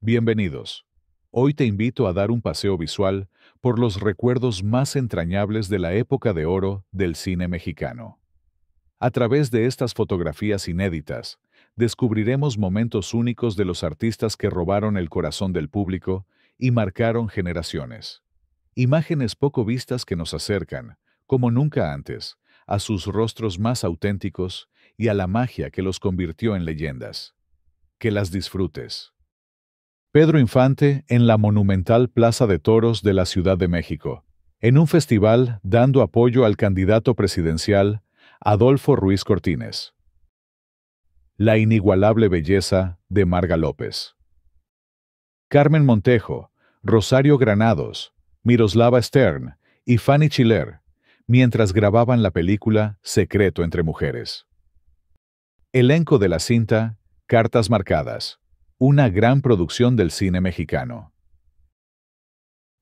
Bienvenidos. Hoy te invito a dar un paseo visual por los recuerdos más entrañables de la época de oro del cine mexicano. A través de estas fotografías inéditas, descubriremos momentos únicos de los artistas que robaron el corazón del público y marcaron generaciones. Imágenes poco vistas que nos acercan, como nunca antes, a sus rostros más auténticos y a la magia que los convirtió en leyendas. Que las disfrutes. Pedro Infante en la monumental Plaza de Toros de la Ciudad de México, en un festival dando apoyo al candidato presidencial Adolfo Ruiz Cortines. La inigualable belleza de Marga López. Carmen Montejo, Rosario Granados, Miroslava Stern y Fanny Chiller, mientras grababan la película Secreto entre Mujeres. Elenco de la cinta Cartas Marcadas, una gran producción del cine mexicano.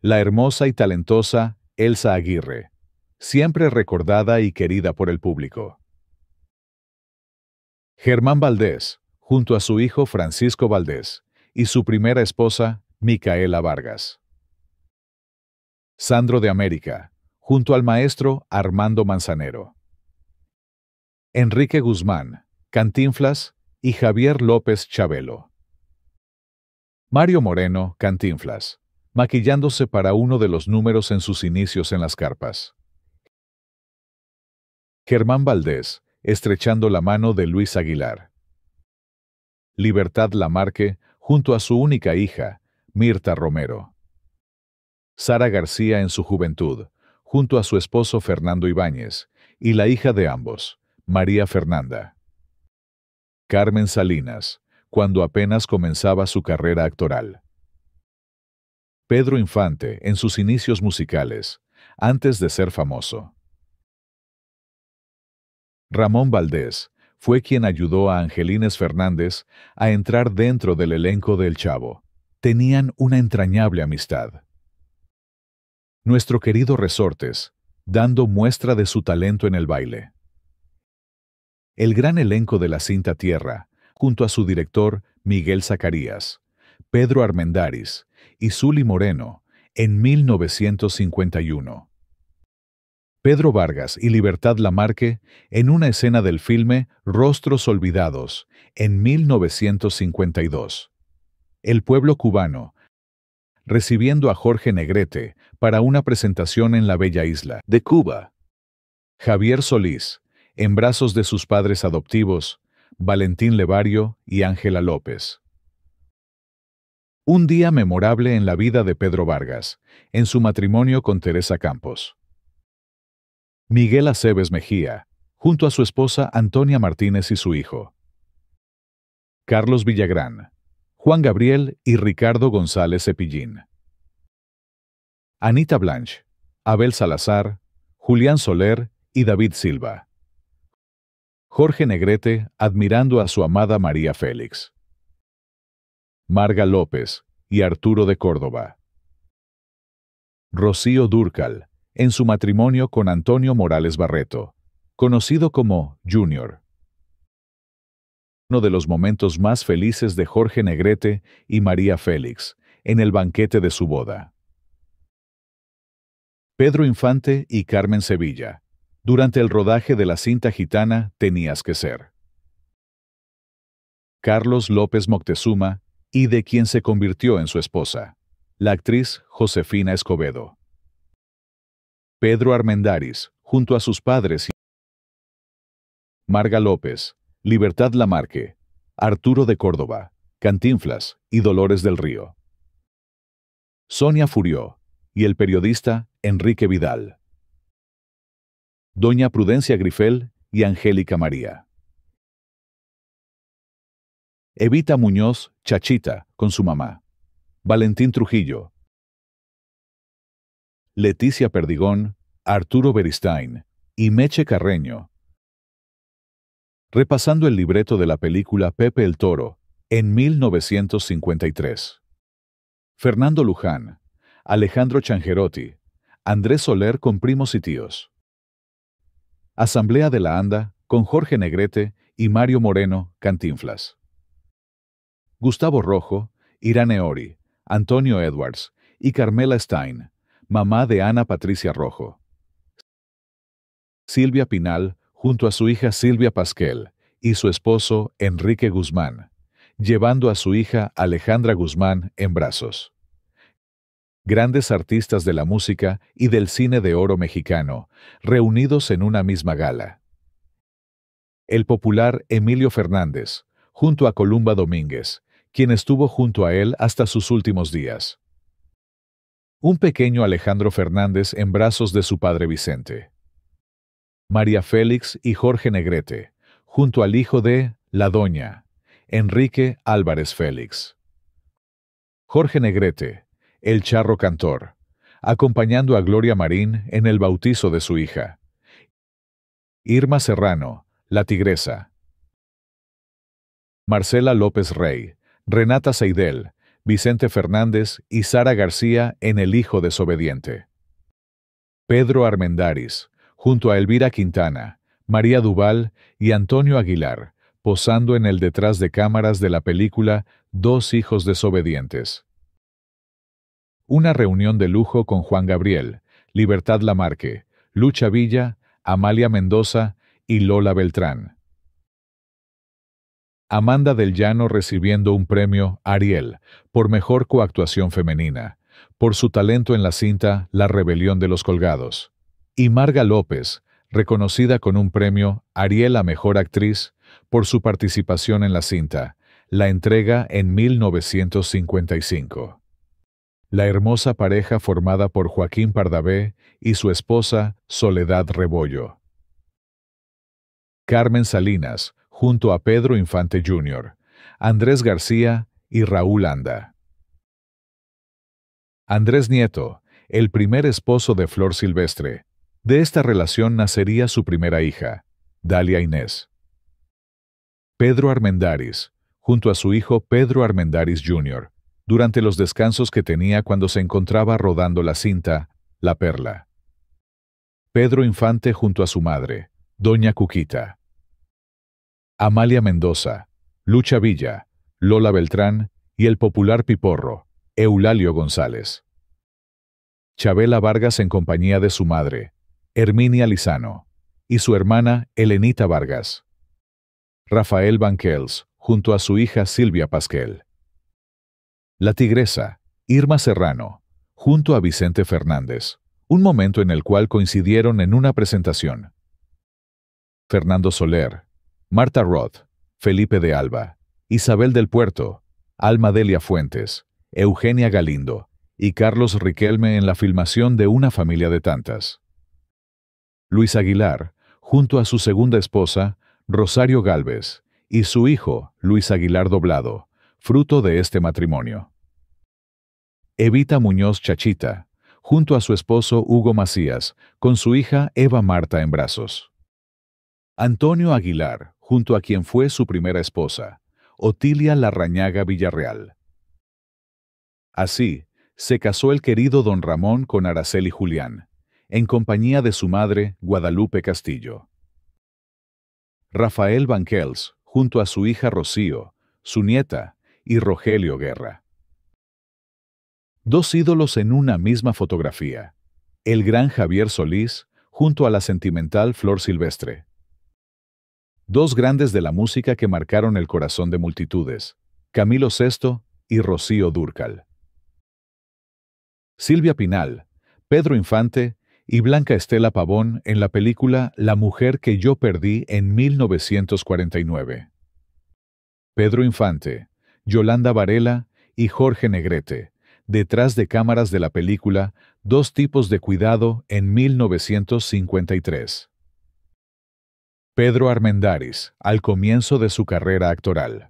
La hermosa y talentosa Elsa Aguirre, siempre recordada y querida por el público. Germán Valdés, junto a su hijo Francisco Valdés, y su primera esposa, Micaela Vargas. Sandro de América, junto al maestro Armando Manzanero. Enrique Guzmán, Cantinflas y Javier López Chabelo. Mario Moreno, Cantinflas, maquillándose para uno de los números en sus inicios en las carpas. Germán Valdés, estrechando la mano de Luis Aguilar. Libertad Lamarque, junto a su única hija, Mirta Romero. Sara García en su juventud, junto a su esposo Fernando Ibáñez, y la hija de ambos, María Fernanda. Carmen Salinas, cuando apenas comenzaba su carrera actoral. Pedro Infante en sus inicios musicales, antes de ser famoso. Ramón Valdés fue quien ayudó a Angelines Fernández a entrar dentro del elenco de El Chavo. Tenían una entrañable amistad. Nuestro querido Resortes, dando muestra de su talento en el baile. El gran elenco de la cinta Tierra, junto a su director Miguel Zacarías, Pedro Armendáriz y Zuli Moreno, en 1951. Pedro Vargas y Libertad Lamarque en una escena del filme Rostros Olvidados, en 1952. El pueblo cubano, recibiendo a Jorge Negrete para una presentación en la bella isla de Cuba. Javier Solís, en brazos de sus padres adoptivos, Valentín Levario y Ángela López. Un día memorable en la vida de Pedro Vargas, en su matrimonio con Teresa Campos. Miguel Aceves Mejía, junto a su esposa Antonia Martínez y su hijo. Carlos Villagrán, Juan Gabriel y Ricardo González Cepillín. Anita Blanch, Abel Salazar, Julián Soler y David Silva. Jorge Negrete admirando a su amada María Félix. Marga López y Arturo de Córdoba. Rocío Dúrcal, en su matrimonio con Antonio Morales Barreto, conocido como Junior. Uno de los momentos más felices de Jorge Negrete y María Félix, en el banquete de su boda. Pedro Infante y Carmen Sevilla, durante el rodaje de la cinta gitana Tenías que ser. Carlos López Moctezuma, y de quien se convirtió en su esposa, la actriz Josefina Escobedo. Pedro Armendáriz, junto a sus padres y Marga López, Libertad Lamarque, Arturo de Córdoba, Cantinflas y Dolores del Río. Sonia Furió y el periodista Enrique Vidal. Doña Prudencia Grifel y Angélica María. Evita Muñoz, Chachita, con su mamá. Valentín Trujillo. Leticia Perdigón, Arturo Beristain y Meche Carreño. Repasando el libreto de la película Pepe el Toro, en 1953. Fernando Luján, Alejandro Changuerotti, Andrés Soler con Primos y Tíos. Asamblea de la Anda, con Jorge Negrete y Mario Moreno, Cantinflas. Gustavo Rojo Irene Ori, Antonio Edwards y Carmela Stein, mamá de Ana Patricia Rojo. Silvia Pinal, junto a su hija Silvia Pasquel y su esposo Enrique Guzmán, llevando a su hija Alejandra Guzmán en brazos. Grandes artistas de la música y del cine de oro mexicano, reunidos en una misma gala. El popular Emilio Fernández, junto a Columba Domínguez, quien estuvo junto a él hasta sus últimos días. Un pequeño Alejandro Fernández en brazos de su padre Vicente. María Félix y Jorge Negrete, junto al hijo de la doña, Enrique Álvarez Félix. Jorge Negrete, el charro cantor, acompañando a Gloria Marín en el bautizo de su hija. Irma Serrano, la tigresa. Marcela López Rey, Renata Seidel, Vicente Fernández y Sara García en El hijo desobediente. Pedro Armendáriz, junto a Elvira Quintana, María Duval y Antonio Aguilar, posando en el detrás de cámaras de la película Dos hijos desobedientes. Una reunión de lujo con Juan Gabriel, Libertad Lamarque, Lucha Villa, Amalia Mendoza y Lola Beltrán. Amanda del Llano recibiendo un premio Ariel por mejor coactuación femenina, por su talento en la cinta La rebelión de los colgados. Y Marga López, reconocida con un premio Ariel a mejor actriz por su participación en la cinta La entrega en 1955. La hermosa pareja formada por Joaquín Pardavé y su esposa Soledad Rebollo. Carmen Salinas, junto a Pedro Infante Jr., Andrés García y Raúl Anda. Andrés Nieto, el primer esposo de Flor Silvestre. De esta relación nacería su primera hija, Dalia Inés. Pedro Armendáriz, junto a su hijo Pedro Armendáriz Jr., durante los descansos que tenía cuando se encontraba rodando la cinta La Perla. Pedro Infante junto a su madre, Doña Cuquita. Amalia Mendoza, Lucha Villa, Lola Beltrán y el popular piporro, Eulalio González. Chabela Vargas en compañía de su madre, Herminia Lizano, y su hermana Elenita Vargas. Rafael Banquels, junto a su hija Silvia Pasquel. La tigresa, Irma Serrano, junto a Vicente Fernández, un momento en el cual coincidieron en una presentación. Fernando Soler, Marta Roth, Felipe de Alba, Isabel del Puerto, Alma Delia Fuentes, Eugenia Galindo y Carlos Riquelme en la filmación de Una familia de tantas. Luis Aguilar, junto a su segunda esposa, Rosario Gálvez, y su hijo, Luis Aguilar Doblado, fruto de este matrimonio. Evita Muñoz Chachita, junto a su esposo Hugo Macías, con su hija Eva Marta en brazos. Antonio Aguilar, junto a quien fue su primera esposa, Otilia Larrañaga Villarreal. Así, se casó el querido don Ramón con Araceli Julián, en compañía de su madre, Guadalupe Castillo. Rafael Banquels, junto a su hija Rocío, su nieta, y Rogelio Guerra. Dos ídolos en una misma fotografía. El gran Javier Solís, junto a la sentimental Flor Silvestre. Dos grandes de la música que marcaron el corazón de multitudes, Camilo Sesto y Rocío Dúrcal. Silvia Pinal, Pedro Infante y Blanca Estela Pavón en la película La mujer que yo perdí en 1949. Pedro Infante, Yolanda Varela y Jorge Negrete, detrás de cámaras de la película Dos tipos de cuidado en 1953. Pedro Armendáriz, al comienzo de su carrera actoral.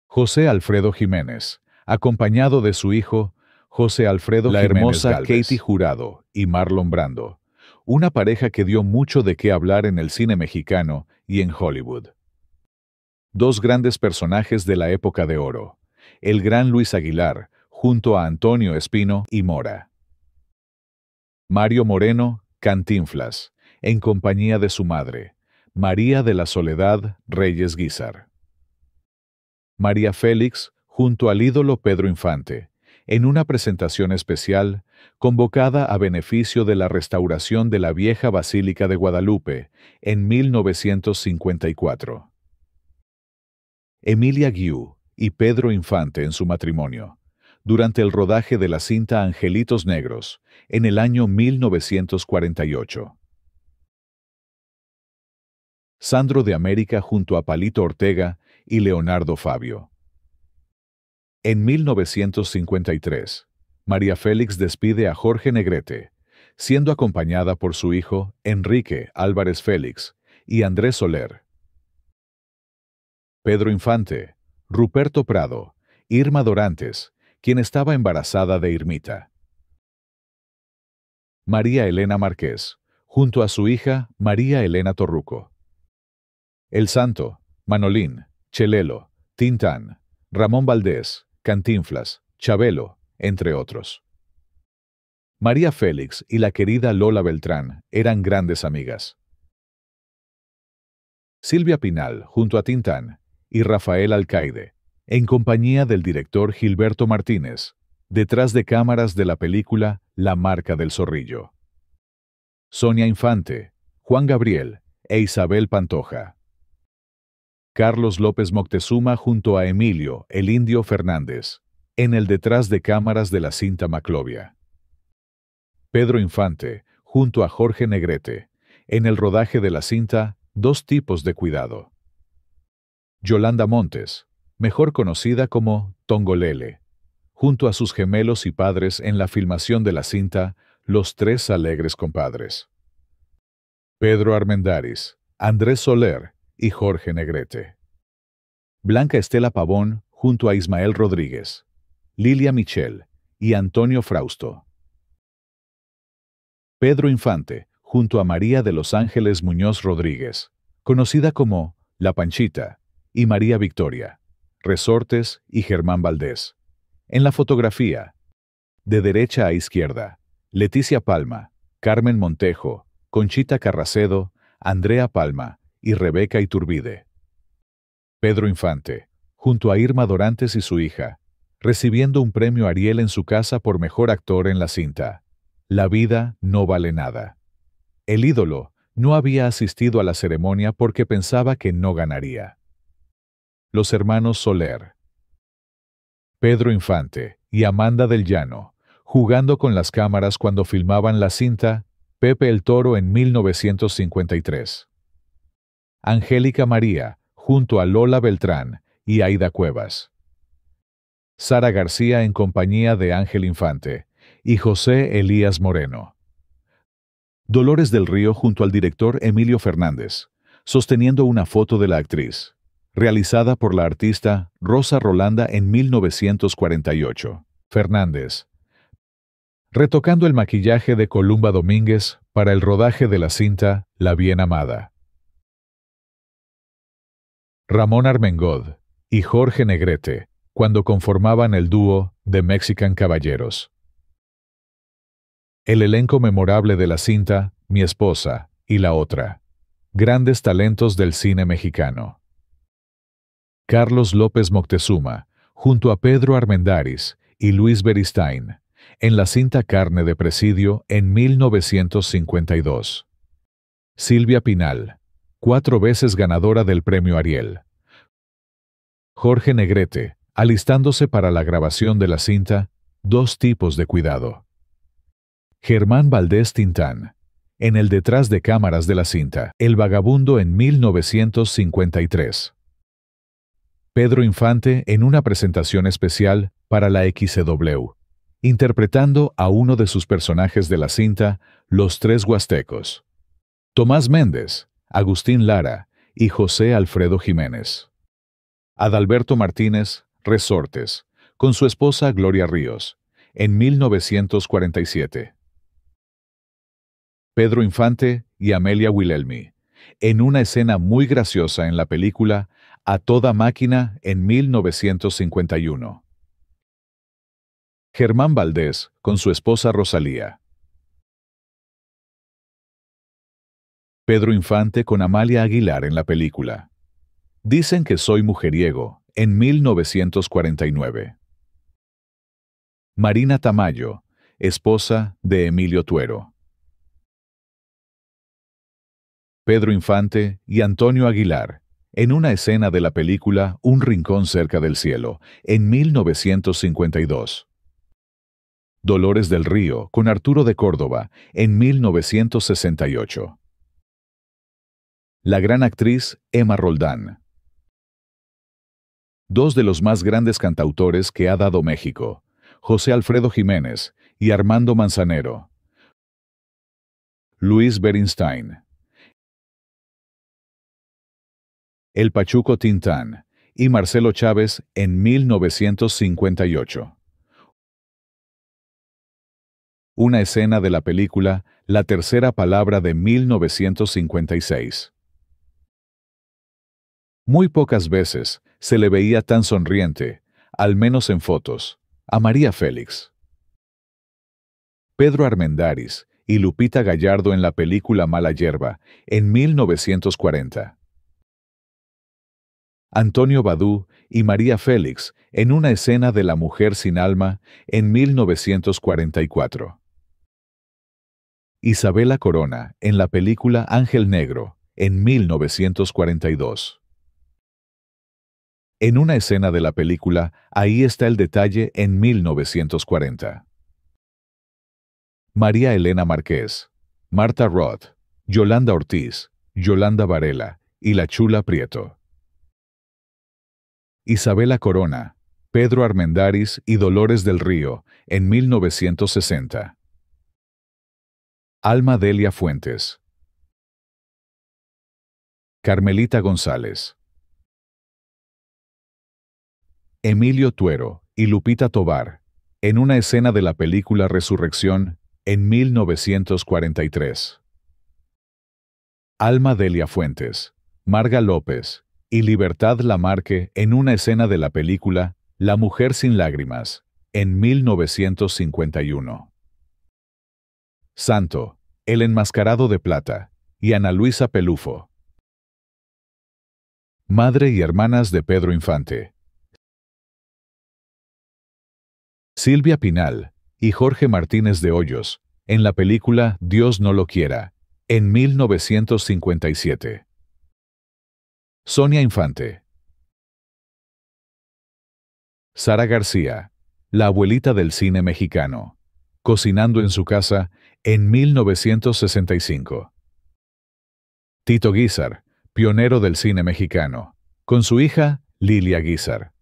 José Alfredo Jiménez, acompañado de su hijo, José Alfredo La Jiménez hermosa Gálvez, Katy Jurado y Marlon Brando, una pareja que dio mucho de qué hablar en el cine mexicano y en Hollywood. Dos grandes personajes de la época de oro, el gran Luis Aguilar, junto a Antonio Espino y Mora. Mario Moreno, Cantinflas, en compañía de su madre, María de la Soledad Reyes Guízar. María Félix junto al ídolo Pedro Infante, en una presentación especial convocada a beneficio de la restauración de la vieja Basílica de Guadalupe en 1954. Emilia Guiú y Pedro Infante en su matrimonio, durante el rodaje de la cinta Angelitos Negros, en el año 1948. Sandro de América junto a Palito Ortega y Leonardo Fabio. En 1953, María Félix despide a Jorge Negrete, siendo acompañada por su hijo Enrique Álvarez Félix y Andrés Soler. Pedro Infante, Ruperto Prado, Irma Dorantes, quien estaba embarazada de Irmita. María Elena Márquez, junto a su hija María Elena Torruco. El Santo, Manolín, Chelelo, Tintán, Ramón Valdés, Cantinflas, Chabelo, entre otros. María Félix y la querida Lola Beltrán eran grandes amigas. Silvia Pinal, junto a Tintán, y Rafael Alcaide, en compañía del director Gilberto Martínez, detrás de cámaras de la película La marca del zorrillo. Sonia Infante, Juan Gabriel e Isabel Pantoja. Carlos López Moctezuma junto a Emilio, el Indio Fernández, en el detrás de cámaras de la cinta Maclovia. Pedro Infante, junto a Jorge Negrete, en el rodaje de la cinta Dos tipos de cuidado. Yolanda Montes, mejor conocida como Tongolele, junto a sus gemelos y padres en la filmación de la cinta Los Tres Alegres Compadres. Pedro Armendáriz, Andrés Soler y Jorge Negrete. Blanca Estela Pavón junto a Ismael Rodríguez, Lilia Michel y Antonio Frausto. Pedro Infante junto a María de los Ángeles Muñoz Rodríguez, conocida como La Panchita, y María Victoria, Resortes y Germán Valdés. En la fotografía, de derecha a izquierda, Leticia Palma, Carmen Montejo, Conchita Carracedo, Andrea Palma y Rebeca Iturbide. Pedro Infante, junto a Irma Dorantes y su hija, recibiendo un premio Ariel en su casa por mejor actor en la cinta La vida no vale nada. El ídolo no había asistido a la ceremonia porque pensaba que no ganaría. Los hermanos Soler. Pedro Infante y Amanda del Llano, jugando con las cámaras cuando filmaban la cinta Pepe el Toro en 1953. Angélica María, junto a Lola Beltrán y Aida Cuevas. Sara García en compañía de Ángel Infante y José Elías Moreno. Dolores del Río junto al director Emilio Fernández, sosteniendo una foto de la actriz, realizada por la artista Rosa Rolanda en 1948. Fernández, retocando el maquillaje de Columba Domínguez para el rodaje de la cinta La Bien Amada. Ramón Armengol y Jorge Negrete, cuando conformaban el dúo The Mexican Caballeros. El elenco memorable de la cinta Mi esposa y la otra. Grandes talentos del cine mexicano. Carlos López Moctezuma, junto a Pedro Armendáriz y Luis Beristain, en la cinta Carne de Presidio en 1952. Silvia Pinal, 4 veces ganadora del premio Ariel. Jorge Negrete, alistándose para la grabación de la cinta Dos tipos de cuidado. Germán Valdés Tintán, en el detrás de cámaras de la cinta El Vagabundo en 1953. Pedro Infante en una presentación especial para la XCW, interpretando a uno de sus personajes de la cinta Los Tres Huastecos. Tomás Méndez, Agustín Lara y José Alfredo Jiménez. Adalberto Martínez, Resortes, con su esposa Gloria Ríos, en 1947. Pedro Infante y Amelia Wilhelmi, en una escena muy graciosa en la película A Toda Máquina en 1951. Germán Valdés con su esposa Rosalía. Pedro Infante con Amalia Aguilar en la película Dicen que soy mujeriego, en 1949. Marina Tamayo, esposa de Emilio Tuero. Pedro Infante y Antonio Aguilar, en una escena de la película Un rincón cerca del cielo, en 1952. Dolores del Río, con Arturo de Córdoba, en 1968. La gran actriz Emma Roldán. Dos de los más grandes cantautores que ha dado México, José Alfredo Jiménez y Armando Manzanero. Luis Bernstein. El Pachuco Tintán y Marcelo Chávez en 1958. Una escena de la película La tercera palabra de 1956. Muy pocas veces se le veía tan sonriente, al menos en fotos, a María Félix. Pedro Armendáriz y Lupita Gallardo en la película Mala Hierba, en 1940. Antonio Badú y María Félix en una escena de La mujer sin alma, en 1944. Isabela Corona en la película Ángel Negro, en 1942. En una escena de la película Ahí está el detalle, en 1940. María Elena Márquez, Marta Roth, Yolanda Ortiz, Yolanda Varela y La Chula Prieto. Isabela Corona, Pedro Armendáriz y Dolores del Río, en 1960. Alma Delia Fuentes. Carmelita González. Emilio Tuero y Lupita Tovar, en una escena de la película Resurrección, en 1943. Alma Delia Fuentes, Marga López y Libertad Lamarque en una escena de la película La mujer sin lágrimas, en 1951. Santo, El enmascarado de plata y Ana Luisa Pelufo. Madre y hermanas de Pedro Infante. Silvia Pinal y Jorge Martínez de Hoyos, en la película Dios no lo quiera, en 1957. Sonia Infante. Sara García, la abuelita del cine mexicano, Cocinando en su casa, en 1965. Tito Guízar, pionero del cine mexicano, con su hija Lilia Guízar.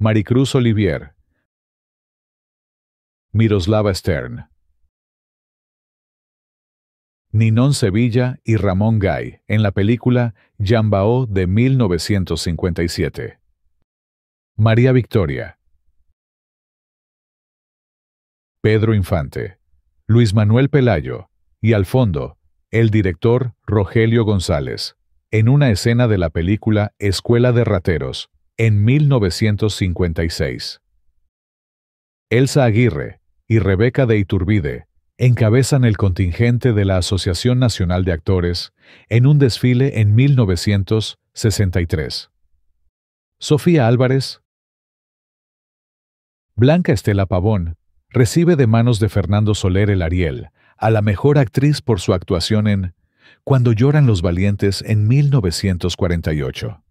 Maricruz Olivier. Miroslava Stern. Ninón Sevilla y Ramón Gay, en la película Yambao de 1957. María Victoria. Pedro Infante, Luis Manuel Pelayo y al fondo, el director Rogelio González, en una escena de la película Escuela de Rateros, en 1956. Elsa Aguirre y Rebeca de Iturbide encabezan el contingente de la Asociación Nacional de Actores en un desfile en 1963. Sofía Álvarez. Blanca Estela Pavón recibe de manos de Fernando Soler el Ariel a la mejor actriz por su actuación en Cuando lloran los valientes, en 1948.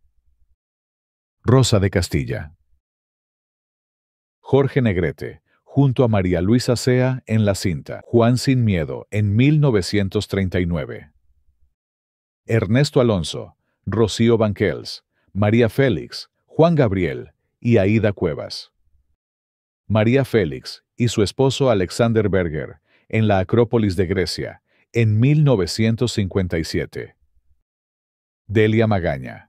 Rosa de Castilla. Jorge Negrete, junto a María Luisa Sea en la cinta Juan sin miedo, en 1939. Ernesto Alonso, Rocío Banquels, María Félix, Juan Gabriel y Aída Cuevas. María Félix y su esposo Alexander Berger, en la Acrópolis de Grecia, en 1957. Delia Magaña.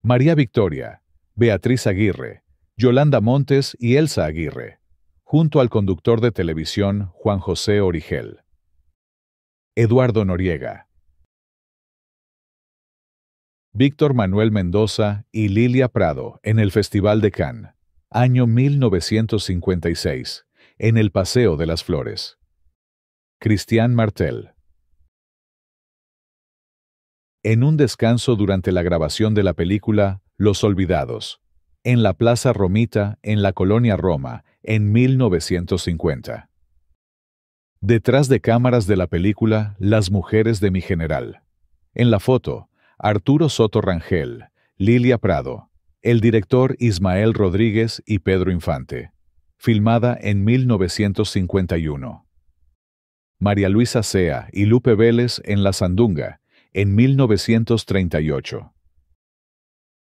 María Victoria, Beatriz Aguirre, Yolanda Montes y Elsa Aguirre, junto al conductor de televisión Juan José Origel. Eduardo Noriega. Víctor Manuel Mendoza y Lilia Prado en el Festival de Cannes, año 1956, en el Paseo de las Flores. Cristian Martel. en un descanso durante la grabación de la película Los Olvidados, en la Plaza Romita, en la colonia Roma, en 1950. Detrás de cámaras de la película Las mujeres de mi general. En la foto, Arturo Soto Rangel, Lilia Prado, el director Ismael Rodríguez y Pedro Infante. Filmada en 1951. María Luisa Sea y Lupe Vélez en La Sandunga, en 1938.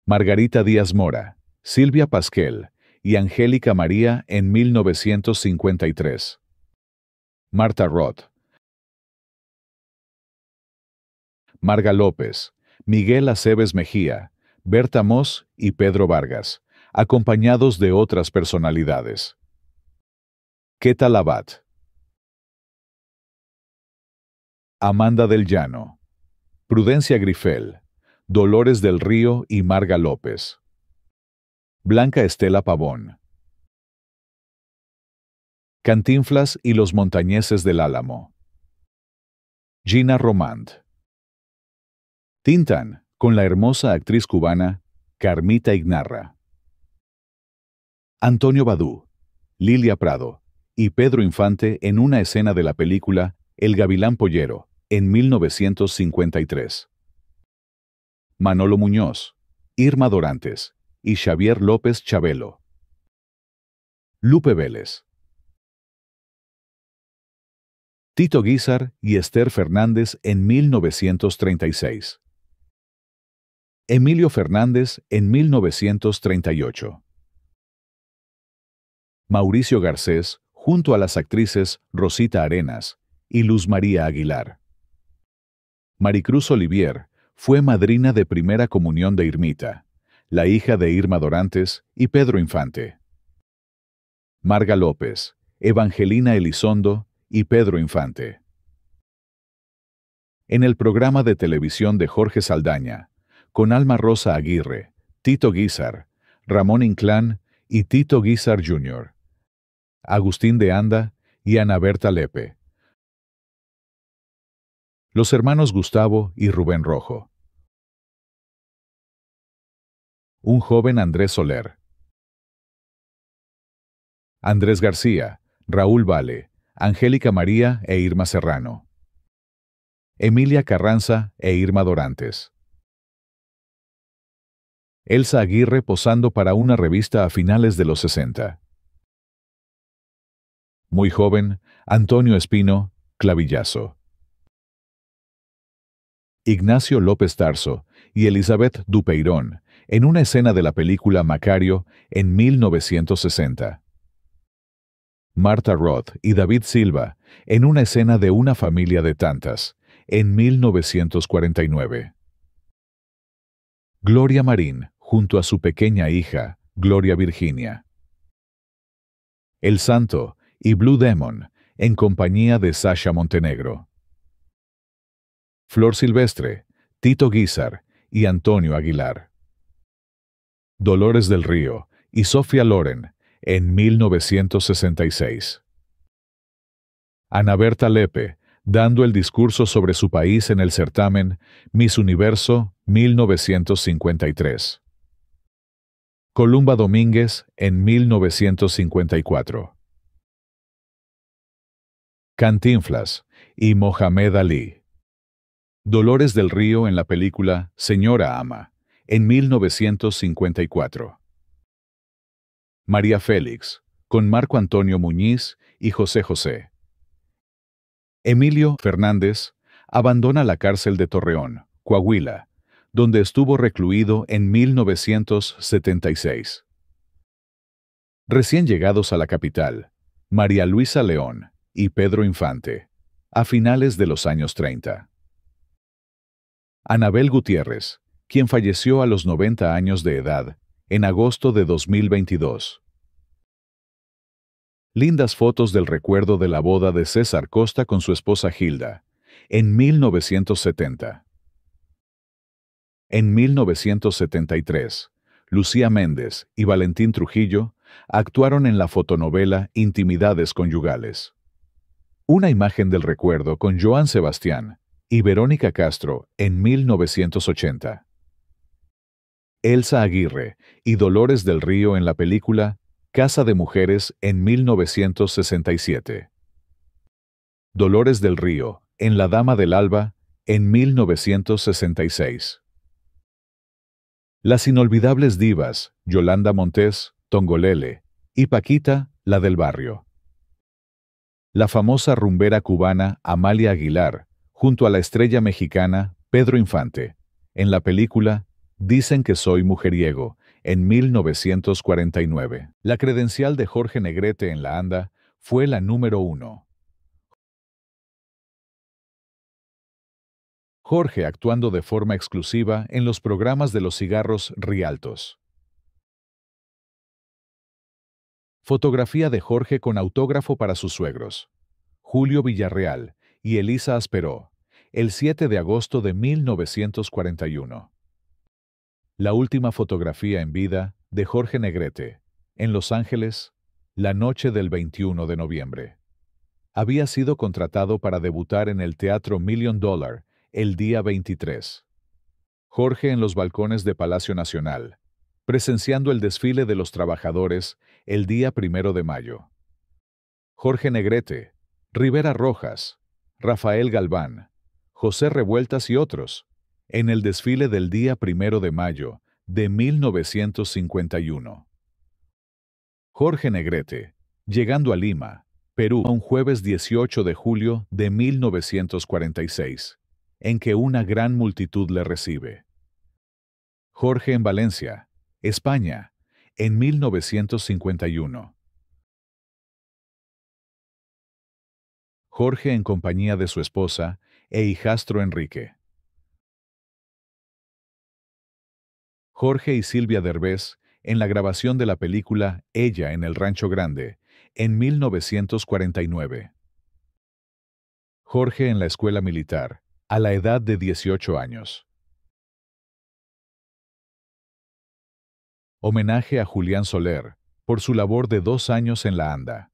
Margarita Díaz Mora, Silvia Pasquel y Angélica María en 1953. Marta Roth, Marga López, Miguel Aceves Mejía, Berta Moss y Pedro Vargas, acompañados de otras personalidades. Queta Labat, Amanda del Llano, Prudencia Grifel, Dolores del Río y Marga López. Blanca Estela Pavón. Cantinflas y los montañeses del Álamo. Gina Romand. Tintán, con la hermosa actriz cubana Carmita Ignarra. Antonio Badú, Lilia Prado y Pedro Infante en una escena de la película El Gavilán Pollero, en 1953. Manolo Muñoz, Irma Dorantes y Xavier López Chabelo. Lupe Vélez. Tito Guízar y Esther Fernández en 1936. Emilio Fernández en 1938. Mauricio Garcés junto a las actrices Rosita Arenas y Luz María Aguilar. Maricruz Olivier fue madrina de primera comunión de Irmita, la hija de Irma Dorantes y Pedro Infante. Marga López, Evangelina Elizondo y Pedro Infante. En el programa de televisión de Jorge Saldaña, con Alma Rosa Aguirre, Tito Guízar, Ramón Inclán y Tito Guízar Jr., Agustín de Anda y Ana Berta Lepe. Los hermanos Gustavo y Rubén Rojo. Un joven Andrés Soler. Andrés García, Raúl Vale, Angélica María e Irma Serrano. Emilia Carranza e Irma Dorantes. Elsa Aguirre posando para una revista a finales de los 60. Muy joven, Antonio Espino, Clavillazo. Ignacio López Tarso y Elizabeth Dupeirón en una escena de la película Macario en 1960. Marta Roth y David Silva en una escena de Una familia de tantas en 1949. Gloria Marín junto a su pequeña hija, Gloria Virginia. El Santo y Blue Demon en compañía de Sasha Montenegro. Flor Silvestre, Tito Guízar y Antonio Aguilar. Dolores del Río y Sofía Loren en 1966. Ana Berta Lepe, dando el discurso sobre su país en el certamen Miss Universo 1953. Columba Domínguez en 1954. Cantinflas y Mohamed Ali. Dolores del Río en la película Señora Ama, en 1954. María Félix, con Marco Antonio Muñiz y José José. Emilio Fernández abandona la cárcel de Torreón, Coahuila, donde estuvo recluido en 1976. Recién llegados a la capital, María Luisa León y Pedro Infante, a finales de los años 30. Anabel Gutiérrez, quien falleció a los 90 años de edad, en agosto de 2022. Lindas fotos del recuerdo de la boda de César Costa con su esposa Hilda, en 1970. En 1973, Lucía Méndez y Valentín Trujillo actuaron en la fotonovela Intimidades Conyugales. Una imagen del recuerdo con Joan Sebastián y Verónica Castro en 1980. Elsa Aguirre y Dolores del Río en la película Casa de Mujeres en 1967. Dolores del Río en La Dama del Alba en 1966. Las inolvidables divas Yolanda Montes, Tongolele, y Paquita, la del barrio. La famosa rumbera cubana Amalia Aguilar, junto a la estrella mexicana Pedro Infante, en la película Dicen que soy mujeriego, en 1949. La credencial de Jorge Negrete en la ANDA fue la número 1. Jorge actuando de forma exclusiva en los programas de los cigarros Rialtos. Fotografía de Jorge con autógrafo para sus suegros, Julio Villarreal y Elisa Asperó, el 7 de agosto de 1941. La última fotografía en vida de Jorge Negrete, en Los Ángeles, la noche del 21 de noviembre. Había sido contratado para debutar en el Teatro $1 Million el día 23. Jorge en los balcones de Palacio Nacional, presenciando el desfile de los trabajadores el día 1 de mayo. Jorge Negrete, Rivera Rojas, Rafael Galván, José Revueltas y otros, en el desfile del día 1 de mayo de 1951. Jorge Negrete, llegando a Lima, Perú, un jueves 18 de julio de 1946, en que una gran multitud le recibe. Jorge en Valencia, España, en 1951. Jorge en compañía de su esposa e hijastro Enrique. Jorge y Silvia Derbez en la grabación de la película Ella en el Rancho Grande, en 1949. Jorge en la escuela militar, a la edad de 18 años. Homenaje a Julián Soler, por su labor de 2 años en la ANDA.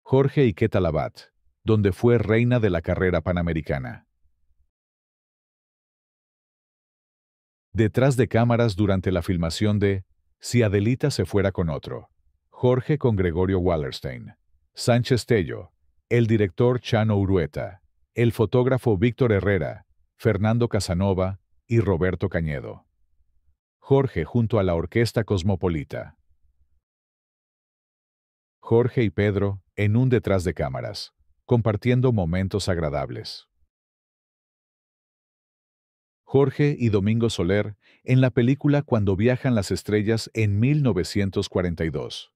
Jorge y Queta Labat, donde fue reina de la carrera panamericana. Detrás de cámaras durante la filmación de Si Adelita se fuera con otro. Jorge con Gregorio Wallerstein. Sánchez Tello, el director Chano Urueta, el fotógrafo Víctor Herrera, Fernando Casanova y Roberto Cañedo. Jorge junto a la Orquesta Cosmopolita. Jorge y Pedro en un detrás de cámaras, compartiendo momentos agradables. Jorge y Domingo Soler en la película Cuando viajan las estrellas en 1942.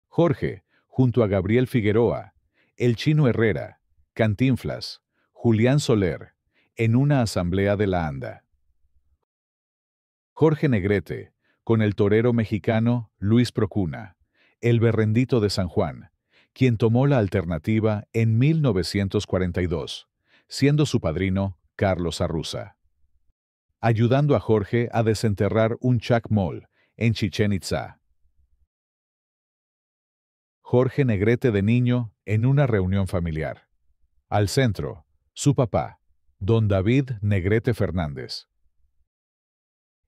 Jorge, junto a Gabriel Figueroa, El Chino Herrera, Cantinflas, Julián Soler, en una asamblea de la ANDA. Jorge Negrete, con el torero mexicano Luis Procuna, el Berrendito de San Juan, quien tomó la alternativa en 1942, siendo su padrino Carlos Arruza. Ayudando a Jorge a desenterrar un chacmol en Chichén Itzá. Jorge Negrete de niño en una reunión familiar. Al centro, su papá, don David Negrete Fernández.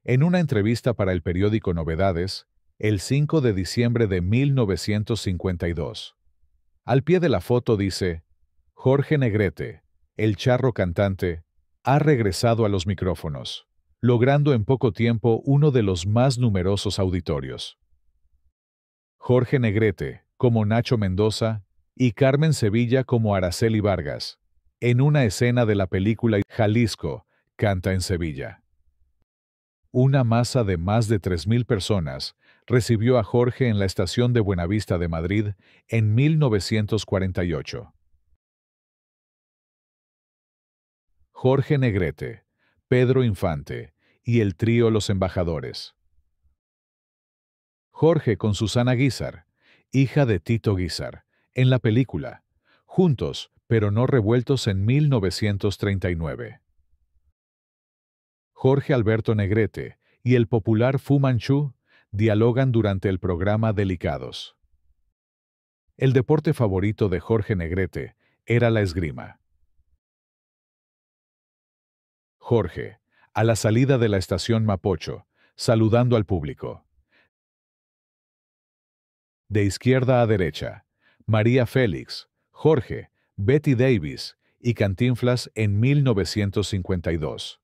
En una entrevista para el periódico Novedades, el 5 de diciembre de 1952. Al pie de la foto dice, Jorge Negrete, el charro cantante, ha regresado a los micrófonos, logrando en poco tiempo uno de los más numerosos auditorios. Jorge Negrete, como Nacho Mendoza, y Carmen Sevilla como Araceli Vargas, en una escena de la película Jalisco, canta en Sevilla. Una masa de más de 3,000 personas recibió a Jorge en la estación de Buenavista de Madrid en 1948. Jorge Negrete, Pedro Infante y el trío Los Embajadores. Jorge con Susana Guízar, hija de Tito Guízar, en la película, Juntos, pero no revueltos en 1939. Jorge Alberto Negrete y el popular Fu Manchu dialogan durante el programa Delicados. El deporte favorito de Jorge Negrete era la esgrima. Jorge, a la salida de la estación Mapocho, saludando al público. De izquierda a derecha, María Félix, Jorge, Betty Davis y Cantinflas en 1952.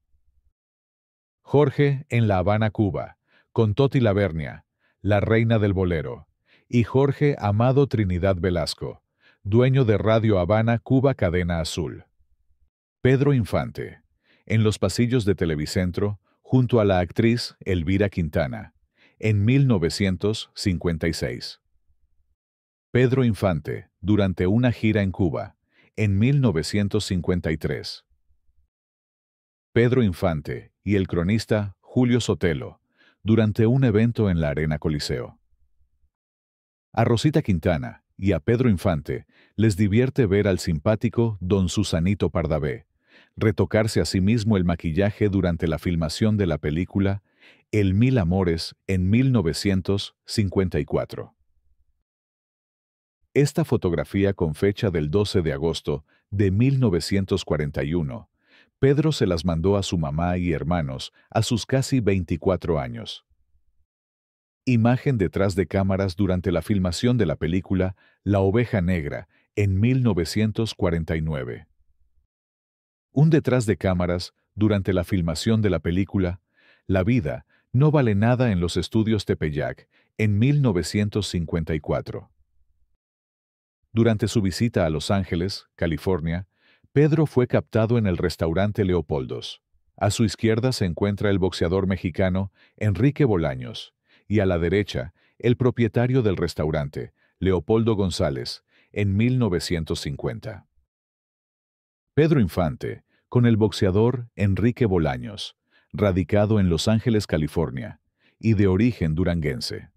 Jorge en La Habana, Cuba, con Toti Lavernia, la reina del bolero, y Jorge Amado Trinidad Velasco, dueño de Radio Habana, Cuba Cadena Azul. Pedro Infante, en los pasillos de Televicentro, junto a la actriz Elvira Quintana, en 1956. Pedro Infante, durante una gira en Cuba, en 1953. Pedro Infante y el cronista Julio Sotelo, durante un evento en la Arena Coliseo. A Rosita Quintana y a Pedro Infante les divierte ver al simpático don Susanito Pardavé retocarse a sí mismo el maquillaje durante la filmación de la película El Mil Amores en 1954. Esta fotografía con fecha del 12 de agosto de 1941, Pedro se las mandó a su mamá y hermanos a sus casi 24 años. Imagen detrás de cámaras durante la filmación de la película La Oveja Negra en 1949. Un detrás de cámaras durante la filmación de la película La vida no vale nada en los estudios Tepeyac en 1954. Durante su visita a Los Ángeles, California, Pedro fue captado en el restaurante Leopoldos. A su izquierda se encuentra el boxeador mexicano Enrique Bolaños, y a la derecha, el propietario del restaurante, Leopoldo González, en 1950. Pedro Infante, con el boxeador Enrique Bolaños, radicado en Los Ángeles, California, y de origen duranguense.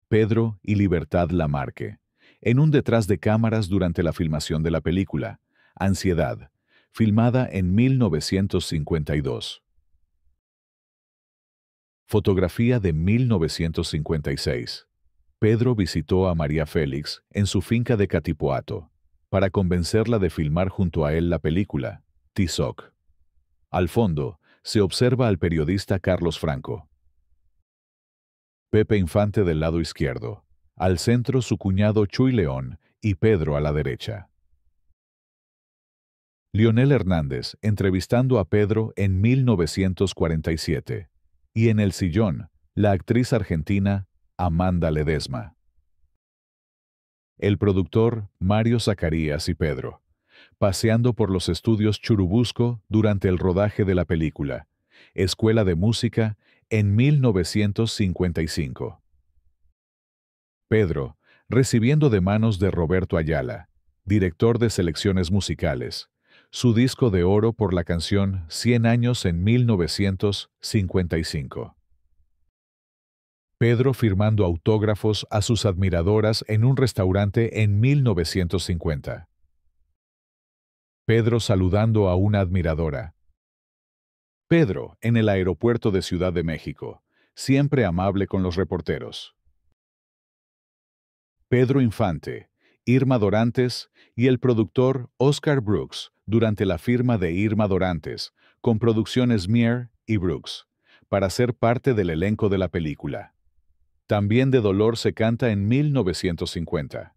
Pedro y Libertad Lamarque, en un detrás de cámaras durante la filmación de la película Ansiedad, filmada en 1952. Fotografía de 1956. Pedro visitó a María Félix en su finca de Catipoato para convencerla de filmar junto a él la película Tizoc. Al fondo se observa al periodista Carlos Franco. Pepe Infante del lado izquierdo, al centro su cuñado Chuy León y Pedro a la derecha. Leonel Hernández entrevistando a Pedro en 1947. Y en el sillón, la actriz argentina Amanda Ledesma. El productor Mario Zacarías y Pedro, paseando por los estudios Churubusco durante el rodaje de la película Escuela de Música en 1955. Pedro, recibiendo de manos de Roberto Ayala, director de selecciones musicales, su disco de oro por la canción 100 años en 1955. Pedro firmando autógrafos a sus admiradoras en un restaurante en 1950. Pedro saludando a una admiradora. Pedro en el aeropuerto de Ciudad de México, siempre amable con los reporteros. Pedro Infante, Irma Dorantes y el productor Oscar Brooks durante la firma de Irma Dorantes, con producciones Mier y Brooks, para ser parte del elenco de la película. También de Dolor se canta en 1950.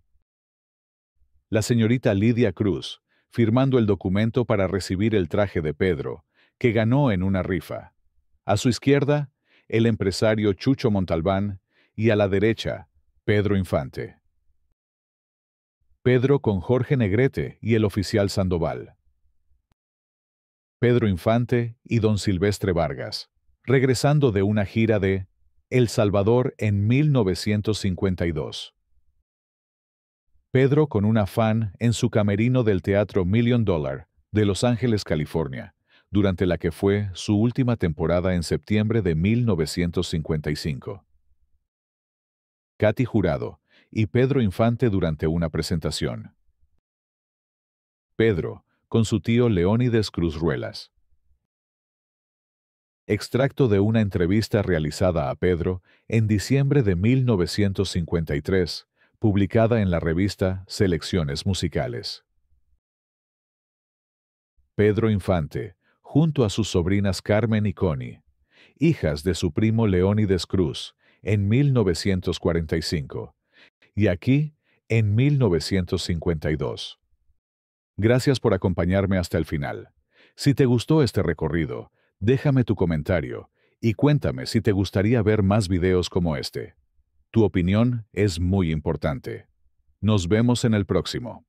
La señorita Lidia Cruz, firmando el documento para recibir el traje de Pedro, que ganó en una rifa. A su izquierda, el empresario Chucho Montalbán y a la derecha, Pedro Infante. Pedro con Jorge Negrete y el oficial Sandoval. Pedro Infante y don Silvestre Vargas, regresando de una gira de El Salvador en 1952. Pedro con una fan en su camerino del Teatro Million Dollar de Los Ángeles, California, durante la que fue su última temporada en septiembre de 1955. Katy Jurado y Pedro Infante durante una presentación. Pedro, con su tío Leónides Cruz Ruelas. Extracto de una entrevista realizada a Pedro en diciembre de 1953 publicada en la revista Selecciones Musicales. Pedro Infante, junto a sus sobrinas Carmen y Connie, hijas de su primo Leónides Cruz, en 1945, y aquí, en 1952. Gracias por acompañarme hasta el final. Si te gustó este recorrido, déjame tu comentario y cuéntame si te gustaría ver más videos como este. Tu opinión es muy importante. Nos vemos en el próximo.